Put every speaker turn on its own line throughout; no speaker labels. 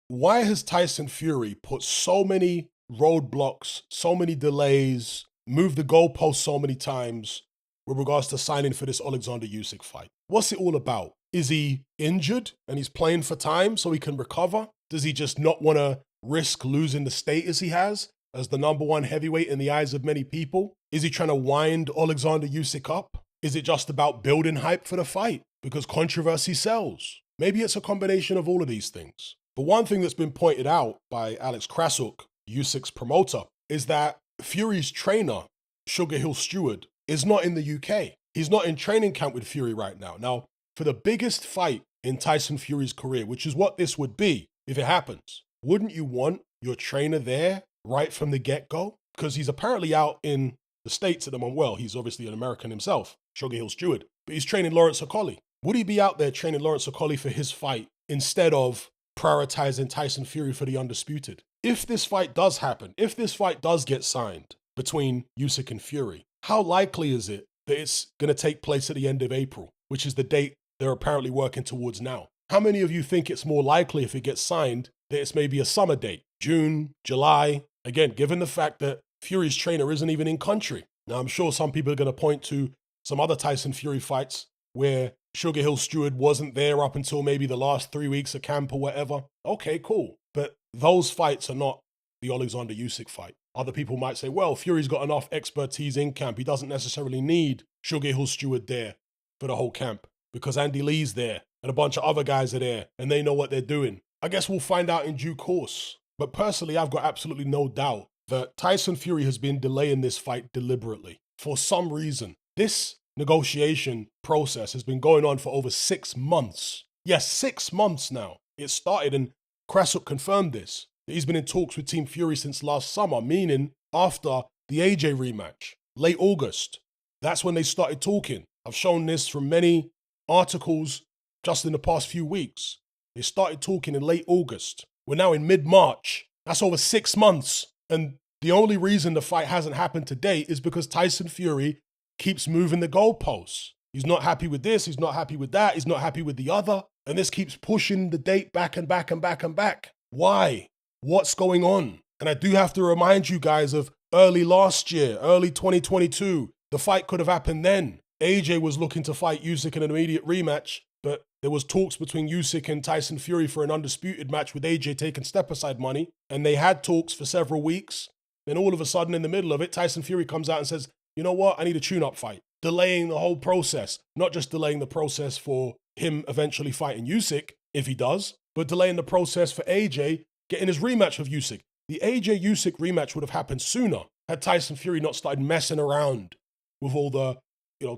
why has Tyson Fury put so many roadblocks, so many delays, moved the goalpost so many times with regards to signing for this Alexander Usyk fight? What's it all about? Is he injured and he's playing for time so he can recover? Does he just not want to risk losing the status he has as the number one heavyweight in the eyes of many people? Is he trying to wind Alexander Usyk up? Is it just about building hype for the fight because controversy sells? Maybe it's a combination of all of these things. But one thing that's been pointed out by Alex Krasuk, Usyk's promoter, is that Fury's trainer, Sugar Hill Stewart, is not in the UK. He's not in training camp with Fury right now. Now, for the biggest fight in Tyson Fury's career, which is what this would be if it happens, wouldn't you want your trainer there right from the get-go? Because he's apparently out in the States at the moment. Well, he's obviously an American himself, Sugar Hill Stewart, but he's training Lawrence Okolie. Would he be out there training Lawrence Okolie for his fight instead of prioritizing Tyson Fury for the undisputed? If this fight does happen, if this fight does get signed between Usyk and Fury, how likely is it that it's going to take place at the end of April, which is the date they're apparently working towards now? How many of you think it's more likely if it gets signed that it's maybe a summer date, June, July? Again, given the fact that Fury's trainer isn't even in country. Now, I'm sure some people are going to point to some other Tyson Fury fights where Sugar Hill Stewart wasn't there up until maybe the last 3 weeks of camp or whatever. Okay, cool. But those fights are not the Alexander Usyk fight. Other people might say, well, Fury's got enough expertise in camp. He doesn't necessarily need Sugar Hill Stewart there for the whole camp because Andy Lee's there and a bunch of other guys are there and they know what they're doing. I guess we'll find out in due course. But personally, I've got absolutely no doubt that Tyson Fury has been delaying this fight deliberately for some reason. This negotiation process has been going on for over 6 months. Yes, 6 months now. It started, and Krasuk confirmed this, that he's been in talks with Team Fury since last summer, meaning after the AJ rematch, late August. That's when they started talking. I've shown this from many articles just in the past few weeks. They started talking in late August. We're now in mid-March. That's over 6 months. And the only reason the fight hasn't happened to date is because Tyson Fury keeps moving the goalposts. He's not happy with this, he's not happy with that, he's not happy with the other. And this keeps pushing the date back and back and back and back. Why? What's going on? And I do have to remind you guys of early last year, early 2022. The fight could have happened then. AJ was looking to fight Usyk in an immediate rematch, but there was talks between Usyk and Tyson Fury for an undisputed match with AJ taking step-aside money, and they had talks for several weeks. Then all of a sudden, in the middle of it, Tyson Fury comes out and says, you know what, I need a tune-up fight. Delaying the whole process. Not just delaying the process for him eventually fighting Usyk, if he does, but delaying the process for AJ getting his rematch with Usyk. The AJ Usyk rematch would have happened sooner had Tyson Fury not started messing around with all the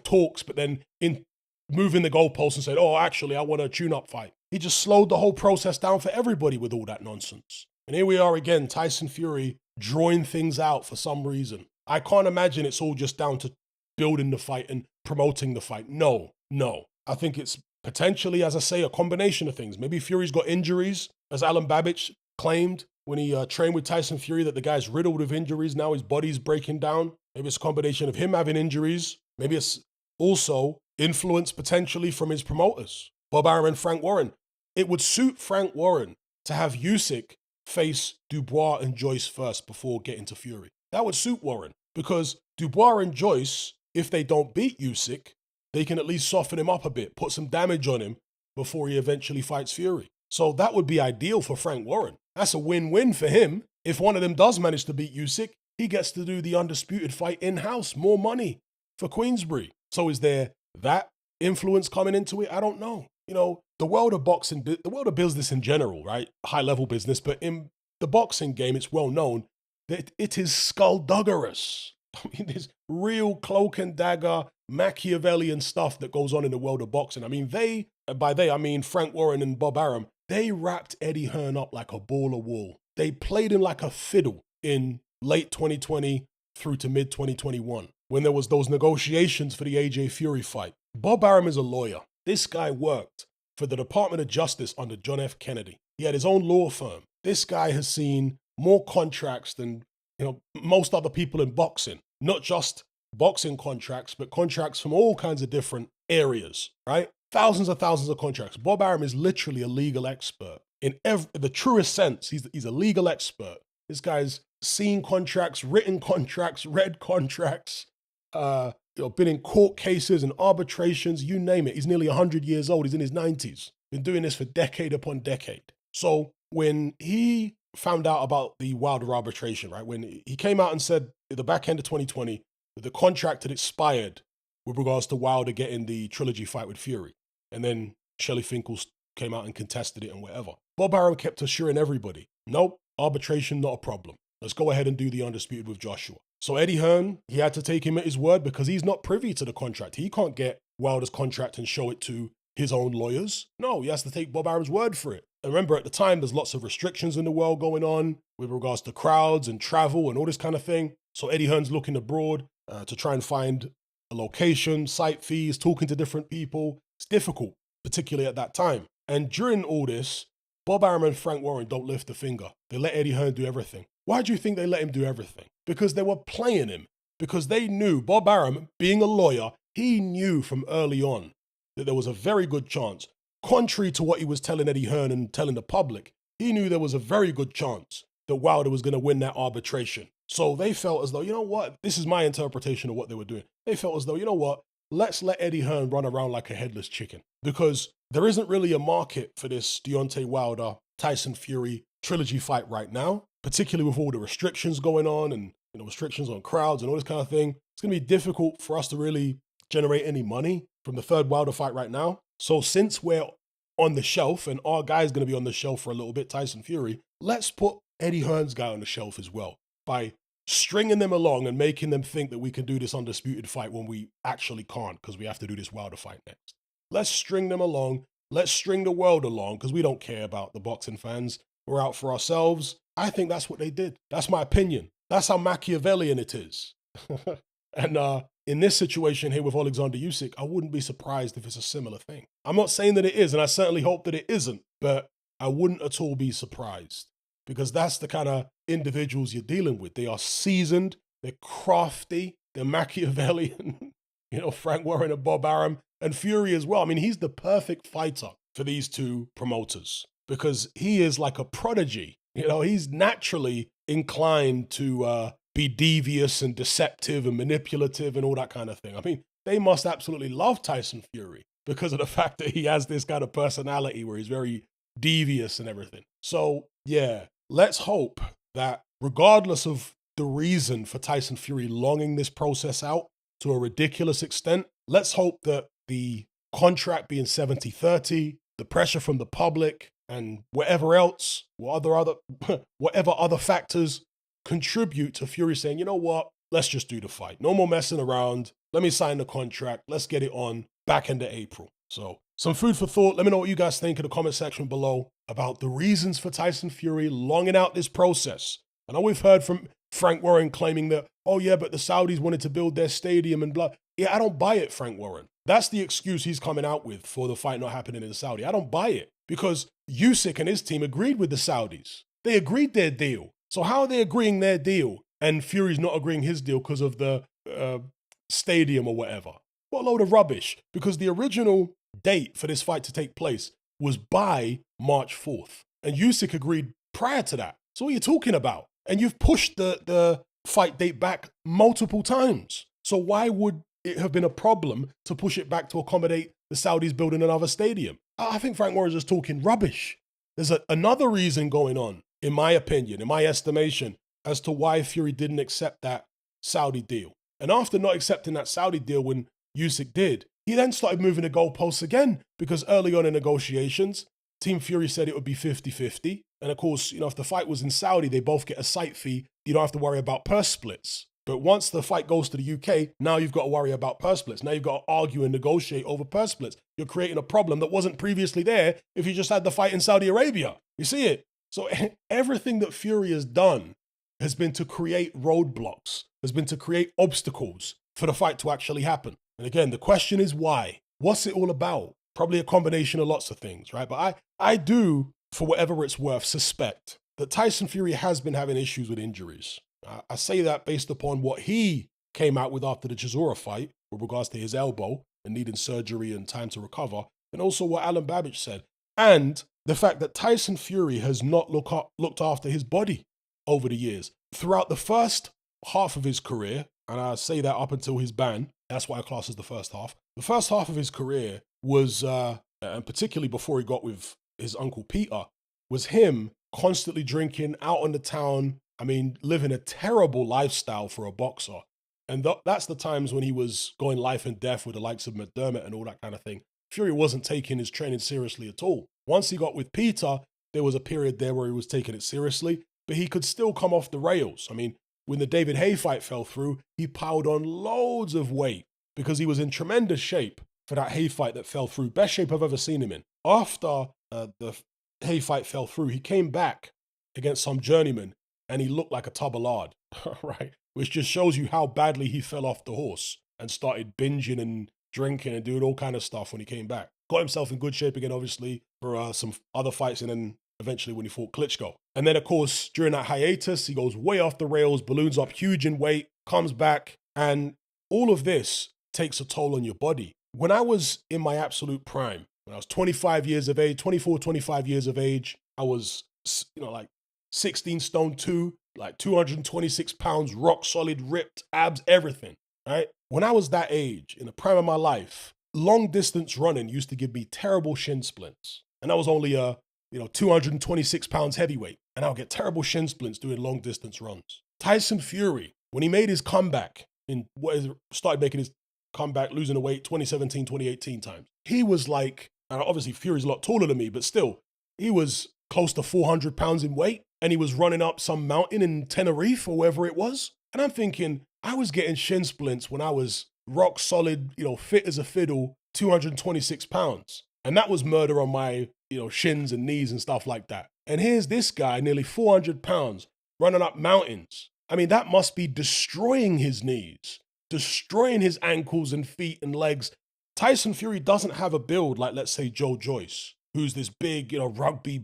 talks, but then in moving the goalposts and said, oh, actually, I want a tune-up fight. He just slowed the whole process down for everybody with all that nonsense. And here we are again, Tyson Fury drawing things out for some reason. I can't imagine it's all just down to building the fight and promoting the fight. No. I think it's potentially, as I say, a combination of things. Maybe Fury's got injuries, as Alan Babich claimed when he trained with Tyson Fury, that the guy's riddled with injuries. Now his body's breaking down. Maybe it's a combination of him having injuries. Maybe it's also influence potentially from his promoters, Bob Arum and Frank Warren. It would suit Frank Warren to have Usyk face Dubois and Joyce first before getting to Fury. That would suit Warren because Dubois and Joyce, if they don't beat Usyk, they can at least soften him up a bit, put some damage on him before he eventually fights Fury. So that would be ideal for Frank Warren. That's a win-win for him. If one of them does manage to beat Usyk, he gets to do the undisputed fight in-house, more money for Queensberry. So is there that influence coming into it? I don't know. The world of boxing, the world of business in general, right? High-level business, but in the boxing game, it's well known that it is skullduggerous. I mean, there's real cloak and dagger, Machiavellian stuff that goes on in the world of boxing. I mean, by they, I mean Frank Warren and Bob Arum, they wrapped Eddie Hearn up like a ball of wool. They played him like a fiddle in late 2020 through to mid-2021 when there was those negotiations for the AJ Fury fight. Bob Arum is a lawyer. This guy worked for the Department of Justice under John F. Kennedy. He had his own law firm. This guy has seen more contracts than most other people in boxing. Not just boxing contracts, but contracts from all kinds of different areas, right? Thousands of contracts. Bob Arum is literally a legal expert. in the truest sense. He's a legal expert. This guy's seen contracts, written contracts, read contracts, been in court cases and arbitrations, you name it. He's nearly 100 years old. He's in his 90s. Been doing this for decade upon decade. So when he found out about the Wilder arbitration, right, when he came out and said at the back end of 2020 that the contract had expired with regards to Wilder getting the trilogy fight with Fury, and then Shelley Finkel came out and contested it and whatever, Bob Arum kept assuring everybody, nope, arbitration not a problem. Let's go ahead and do the undisputed with Joshua. So Eddie Hearn, he had to take him at his word because he's not privy to the contract. He can't get Wilder's contract and show it to his own lawyers. No, he has to take Bob Arum's word for it. And remember, at the time, there's lots of restrictions in the world going on with regards to crowds and travel and all this kind of thing. So Eddie Hearn's looking abroad to try and find a location, site fees, talking to different people. It's difficult, particularly at that time. And during all this, Bob Arum and Frank Warren don't lift a finger. They let Eddie Hearn do everything. Why do you think they let him do everything? Because they were playing him. Because they knew, Bob Arum, being a lawyer, he knew from early on that there was a very good chance, contrary to what he was telling Eddie Hearn and telling the public, he knew there was a very good chance that Wilder was going to win that arbitration. So they felt as though, you know what, this is my interpretation of what they were doing. They felt as though, you know what, let's let Eddie Hearn run around like a headless chicken. Because there isn't really a market for this Deontay Wilder, Tyson Fury trilogy fight right now, particularly with all the restrictions going on and restrictions on crowds and all this kind of thing. It's going to be difficult for us to really generate any money from the third Wilder fight right now. So since we're on the shelf and our guy's going to be on the shelf for a little bit, Tyson Fury, let's put Eddie Hearn's guy on the shelf as well by stringing them along and making them think that we can do this undisputed fight when we actually can't because we have to do this Wilder fight next. Let's string them along. Let's string the world along because we don't care about the boxing fans. We're out for ourselves. I think that's what they did. That's my opinion. That's how Machiavellian it is. And in this situation here with Alexander Usyk, I wouldn't be surprised if it's a similar thing. I'm not saying that it is, and I certainly hope that it isn't, but I wouldn't at all be surprised because that's the kind of individuals you're dealing with. They are seasoned, they're crafty, they're Machiavellian. Frank Warren and Bob Arum and Fury as well. I mean, he's the perfect fighter for these two promoters because he is like a prodigy. He's naturally inclined to be devious and deceptive and manipulative and all that kind of thing. I mean, they must absolutely love Tyson Fury because of the fact that he has this kind of personality where he's very devious and everything. So, yeah, let's hope that regardless of the reason for Tyson Fury longing this process out to a ridiculous extent, let's hope that the contract being 70-30, the pressure from the public, and whatever else, whatever other factors contribute to Fury saying, you know what, let's just do the fight. No more messing around. Let me sign the contract. Let's get it on back into April. So some food for thought. Let me know what you guys think in the comment section below about the reasons for Tyson Fury longing out this process. I know we've heard from Frank Warren claiming that, oh yeah, but the Saudis wanted to build their stadium and blah. Yeah, I don't buy it, Frank Warren. That's the excuse he's coming out with for the fight not happening in Saudi. I don't buy it because Usyk and his team agreed with the Saudis. They agreed their deal. So how are they agreeing their deal and Fury's not agreeing his deal because of the stadium or whatever? What a load of rubbish. Because the original date for this fight to take place was by March 4th. And Usyk agreed prior to that. So what are you talking about? And you've pushed the fight date back multiple times. So why would it have been a problem to push it back to accommodate the Saudis building another stadium? I think Frank Warren's just talking rubbish. There's another reason going on, in my opinion, in my estimation, as to why Fury didn't accept that Saudi deal. And after not accepting that Saudi deal when Usyk did, he then started moving the goalposts again because early on in negotiations, Team Fury said it would be 50-50. And of course, if the fight was in Saudi, they both get a site fee. You don't have to worry about purse splits. But once the fight goes to the UK, now you've got to worry about purse splits. Now you've got to argue and negotiate over purse splits. You're creating a problem that wasn't previously there if you just had the fight in Saudi Arabia. You see it? So everything that Fury has done has been to create roadblocks, has been to create obstacles for the fight to actually happen. And again, the question is why? What's it all about? Probably a combination of lots of things, right? But I do, for whatever it's worth, suspect that Tyson Fury has been having issues with injuries. I say that based upon what he came out with after the Chisora fight with regards to his elbow and needing surgery and time to recover, and also what Alan Babbage said. And the fact that Tyson Fury has not looked after his body over the years. Throughout the first half of his career, and I say that up until his ban, that's why I class as the first half. The first half of his career was, and particularly before he got with his uncle Peter, was him constantly drinking out on the town. I mean, living a terrible lifestyle for a boxer. And that's the times when he was going life and death with the likes of McDermott and all that kind of thing. Fury wasn't taking his training seriously at all. Once he got with Peter, there was a period there where he was taking it seriously, but he could still come off the rails. I mean, when the David Haye fight fell through, he piled on loads of weight because he was in tremendous shape for that Haye fight that fell through. Best shape I've ever seen him in. After the Haye fight fell through, he came back against some journeyman and he looked like a tub of lard, right? Which just shows you how badly he fell off the horse and started binging and drinking and doing all kind of stuff when he came back. Got himself in good shape again, obviously, for some other fights, and then eventually when he fought Klitschko. And then, of course, during that hiatus, he goes way off the rails, balloons up huge in weight, comes back, and all of this takes a toll on your body. When I was in my absolute prime, when I was 25 years of age, 24, 25 years of age, I was, like 16 stone 2, like 226 pounds, rock solid, ripped, abs, everything, right? When I was that age, in the prime of my life, long distance running used to give me terrible shin splints. And I was only 226 pounds heavyweight. And I'll get terrible shin splints doing long distance runs. Tyson Fury, when he made his comeback, started making his comeback, losing the weight 2017, 2018 times, he was like, and obviously Fury's a lot taller than me, but still, he was close to 400 pounds in weight. And he was running up some mountain in Tenerife or wherever it was. And I'm thinking, I was getting shin splints when I was rock solid, fit as a fiddle, 226 pounds. And that was murder on my, shins and knees and stuff like that. And here's this guy, nearly 400 pounds, running up mountains. I mean, that must be destroying his knees, destroying his ankles and feet and legs. Tyson Fury doesn't have a build like, let's say, Joe Joyce, who's this big,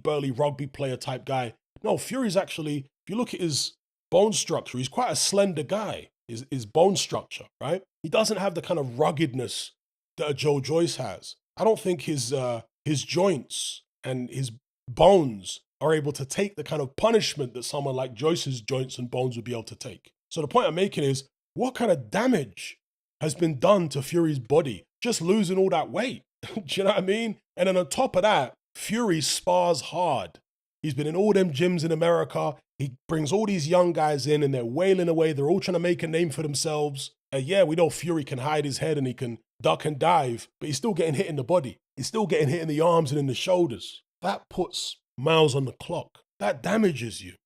burly rugby player type guy. No, Fury's actually, if you look at his bone structure, he's quite a slender guy, his bone structure, right? He doesn't have the kind of ruggedness that a Joe Joyce has. I don't think his joints and his bones are able to take the kind of punishment that someone like Joyce's joints and bones would be able to take. So the point I'm making is, what kind of damage has been done to Fury's body just losing all that weight? Do you know what I mean? And then on top of that, Fury spars hard. He's been in all them gyms in America. He brings all these young guys in and they're wailing away. They're all trying to make a name for themselves. And yeah, we know Fury can hide his head and he can duck and dive, but he's still getting hit in the body. He's still getting hit in the arms and in the shoulders. That puts miles on the clock. That damages you,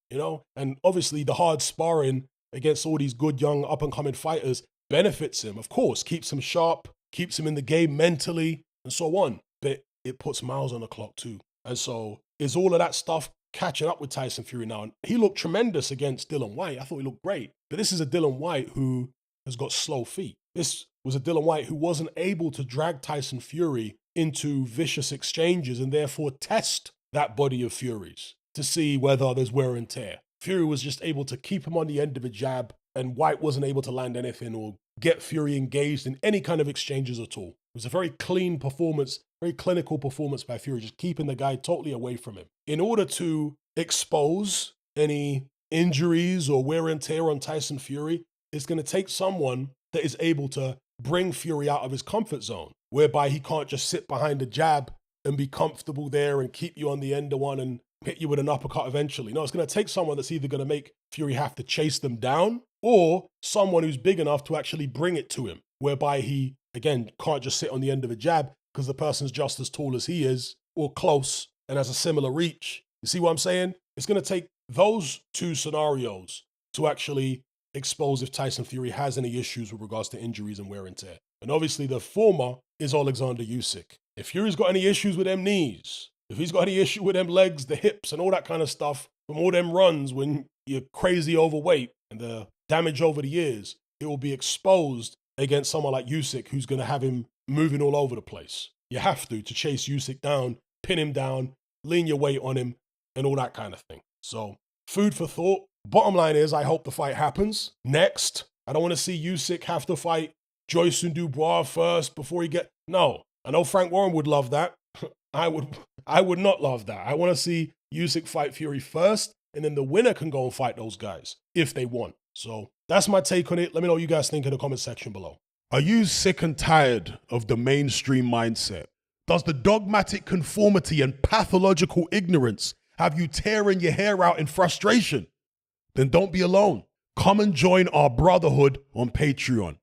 And obviously the hard sparring against all these good young up-and-coming fighters benefits him. Of course, keeps him sharp, keeps him in the game mentally, and so on. But it puts miles on the clock too. And so is all of that stuff catching up with Tyson Fury now? And he looked tremendous against Dillian Whyte. I thought he looked great. But this is a Dillian Whyte who has got slow feet. This was a Dillian Whyte who wasn't able to drag Tyson Fury into vicious exchanges and therefore test that body of Fury's to see whether there's wear and tear. Fury was just able to keep him on the end of a jab, and Whyte wasn't able to land anything or get Fury engaged in any kind of exchanges at all. It was a very clean performance, very clinical performance by Fury, just keeping the guy totally away from him. In order to expose any injuries or wear and tear on Tyson Fury, it's going to take someone that is able to bring Fury out of his comfort zone, whereby he can't just sit behind a jab and be comfortable there and keep you on the end of one and hit you with an uppercut eventually. No, it's going to take someone that's either going to make Fury have to chase them down, or someone who's big enough to actually bring it to him, whereby he, again, can't just sit on the end of a jab because the person's just as tall as he is or close and has a similar reach. You see what I'm saying? It's going to take those two scenarios to actually expose if Tyson Fury has any issues with regards to injuries and wear and tear. And obviously the former is Alexander Usyk. If Fury's got any issues with them knees, if he's got any issue with them legs, the hips and all that kind of stuff from all them runs when you're crazy overweight and the damage over the years, it will be exposed against someone like Usyk who's going to have him moving all over the place. You have to chase Usyk down, pin him down, lean your weight on him and all that kind of thing. So food for thought. Bottom line is, I hope the fight happens. Next, I don't want to see Usyk have to fight Joyce and Dubois first before he No. I know Frank Warren would love that. I would not love that. I want to see Usyk fight Fury first, and then the winner can go and fight those guys if they want. So that's my take on it. Let me know what you guys think in the comment section below. Are you sick and tired of the mainstream mindset? Does the dogmatic conformity and pathological ignorance have you tearing your hair out in frustration? Then don't be alone. Come and join our brotherhood on Patreon.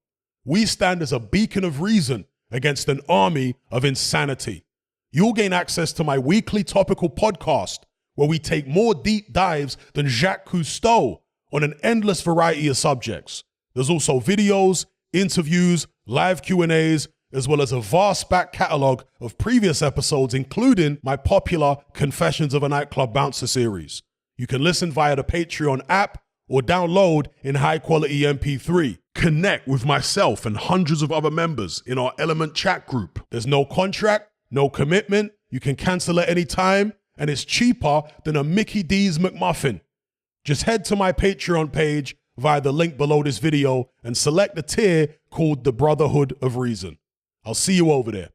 We stand as a beacon of reason against an army of insanity. You'll gain access to my weekly topical podcast where we take more deep dives than Jacques Cousteau on an endless variety of subjects. There's also videos, interviews, live Q&As, as well as a vast back catalogue of previous episodes, including my popular Confessions of a Nightclub Bouncer series. You can listen via the Patreon app or download in high-quality MP3. Connect with myself and hundreds of other members in our Element chat group. There's no contract, no commitment, you can cancel at any time, and it's cheaper than a Mickey D's McMuffin. Just head to my Patreon page via the link below this video and select the tier called the Brotherhood of Reason. I'll see you over there.